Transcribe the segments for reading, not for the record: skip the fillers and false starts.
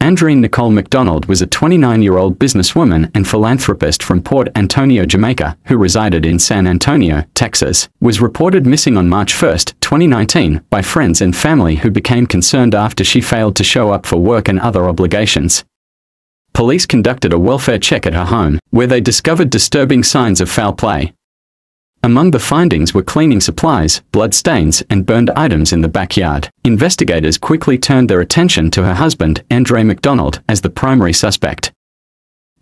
Andreen Nicole McDonald was a 29-year-old businesswoman and philanthropist from Port Antonio, Jamaica, who resided in San Antonio, Texas, was reported missing on March 1, 2019, by friends and family who became concerned after she failed to show up for work and other obligations. Police conducted a welfare check at her home, where they discovered disturbing signs of foul play. Among the findings were cleaning supplies, blood stains, and burned items in the backyard. Investigators quickly turned their attention to her husband, Andre McDonald, as the primary suspect.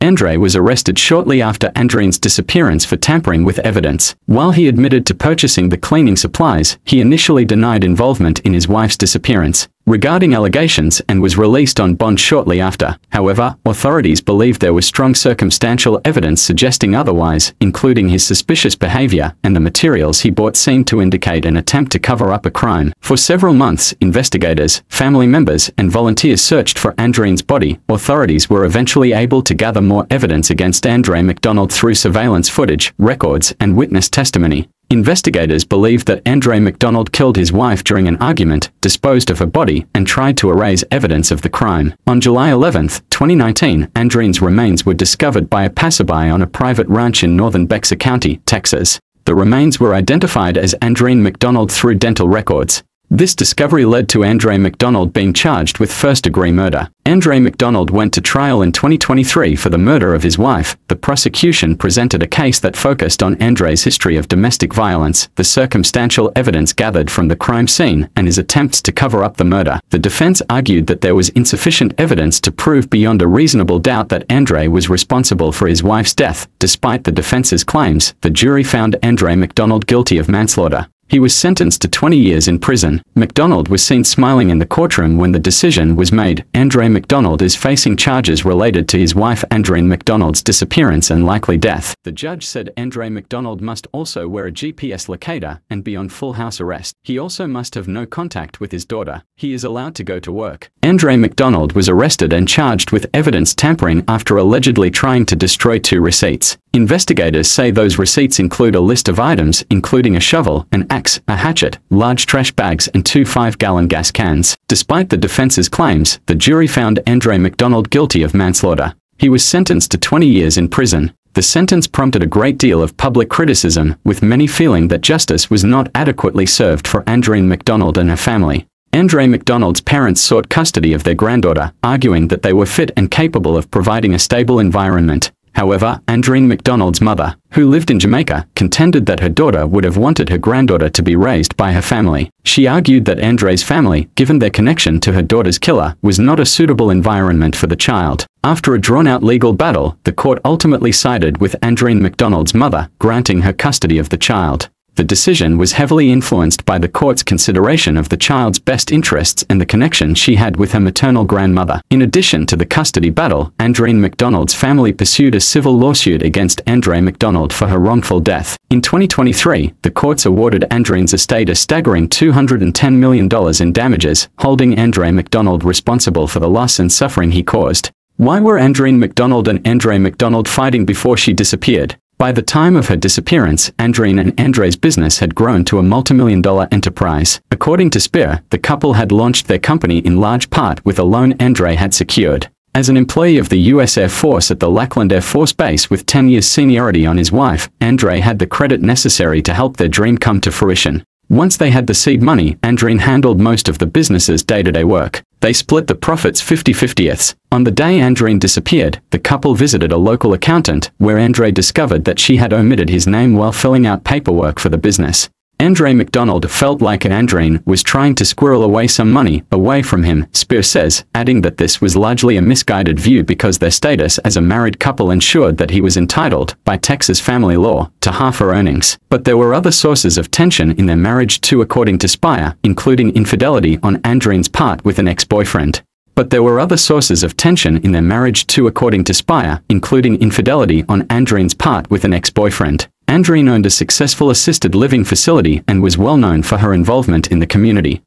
Andre was arrested shortly after Andreen's disappearance for tampering with evidence. While he admitted to purchasing the cleaning supplies, he initially denied involvement in his wife's disappearance regarding allegations and was released on bond shortly after. However, authorities believed there was strong circumstantial evidence suggesting otherwise, including his suspicious behavior, and the materials he bought seemed to indicate an attempt to cover up a crime. For several months, investigators, family members, and volunteers searched for Andreen's body. Authorities were eventually able to gather more evidence against Andre McDonald through surveillance footage, records, and witness testimony. Investigators believed that Andre McDonald killed his wife during an argument, disposed of her body, and tried to erase evidence of the crime. On July 11, 2019, Andreen's remains were discovered by a passerby on a private ranch in northern Bexar County, Texas. The remains were identified as Andreen McDonald through dental records. This discovery led to Andre McDonald being charged with first-degree murder. Andre McDonald went to trial in 2023 for the murder of his wife. The prosecution presented a case that focused on Andre's history of domestic violence, the circumstantial evidence gathered from the crime scene, and his attempts to cover up the murder. The defense argued that there was insufficient evidence to prove beyond a reasonable doubt that Andre was responsible for his wife's death. Despite the defense's claims, the jury found Andre McDonald guilty of manslaughter. He was sentenced to 20 years in prison. McDonald was seen smiling in the courtroom when the decision was made. Andre McDonald is facing charges related to his wife Andreen McDonald's disappearance and likely death. The judge said Andre McDonald must also wear a GPS locator and be on full house arrest. He also must have no contact with his daughter. He is allowed to go to work. Andre McDonald was arrested and charged with evidence tampering after allegedly trying to destroy 2 receipts. Investigators say those receipts include a list of items including a shovel, an axe, a hatchet, large trash bags, and 2 5-gallon gas cans. Despite the defense's claims, the jury found Andre McDonald guilty of manslaughter. He was sentenced to 20 years in prison. The sentence prompted a great deal of public criticism, with many feeling that justice was not adequately served for Andreen McDonald and her family. Andre McDonald's parents sought custody of their granddaughter, arguing that they were fit and capable of providing a stable environment. However, Andreen McDonald's mother, who lived in Jamaica, contended that her daughter would have wanted her granddaughter to be raised by her family. She argued that Andre's family, given their connection to her daughter's killer, was not a suitable environment for the child. After a drawn-out legal battle, the court ultimately sided with Andreen McDonald's mother, granting her custody of the child. The decision was heavily influenced by the court's consideration of the child's best interests and the connection she had with her maternal grandmother. In addition to the custody battle, Andreen McDonald's family pursued a civil lawsuit against Andre McDonald for her wrongful death. In 2023, the courts awarded Andreen's estate a staggering $210 million in damages, holding Andre McDonald responsible for the loss and suffering he caused. Why were Andreen McDonald and Andre McDonald fighting before she disappeared? By the time of her disappearance, Andreen and Andre's business had grown to a multi-million-dollar enterprise. According to Spear, the couple had launched their company in large part with a loan Andre had secured. As an employee of the U.S. Air Force at the Lackland Air Force Base with 10 years seniority on his wife, Andre had the credit necessary to help their dream come to fruition. Once they had the seed money, Andreen handled most of the business's day-to-day work. They split the profits 50-50ths. On the day Andreen disappeared, the couple visited a local accountant, where Andre discovered that she had omitted his name while filling out paperwork for the business. Andre McDonald felt like Andreen was trying to squirrel away some money away from him, Spear says, adding that this was largely a misguided view because their status as a married couple ensured that he was entitled, by Texas family law, to half her earnings. But there were other sources of tension in their marriage too, according to Spear, including infidelity on Andreen's part with an ex-boyfriend. But there were other sources of tension in their marriage too, according to Spear, including infidelity on Andreen's part with an ex-boyfriend. Andreen owned a successful assisted living facility and was well known for her involvement in the community.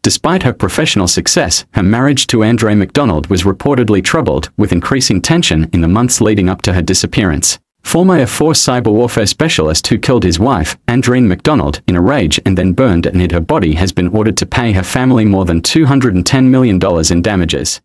Despite her professional success, her marriage to Andre McDonald was reportedly troubled, with increasing tension in the months leading up to her disappearance. Former Air Force cyber warfare specialist who killed his wife, Andreen McDonald, in a rage and then burned and hid her body has been ordered to pay her family more than $210 million in damages.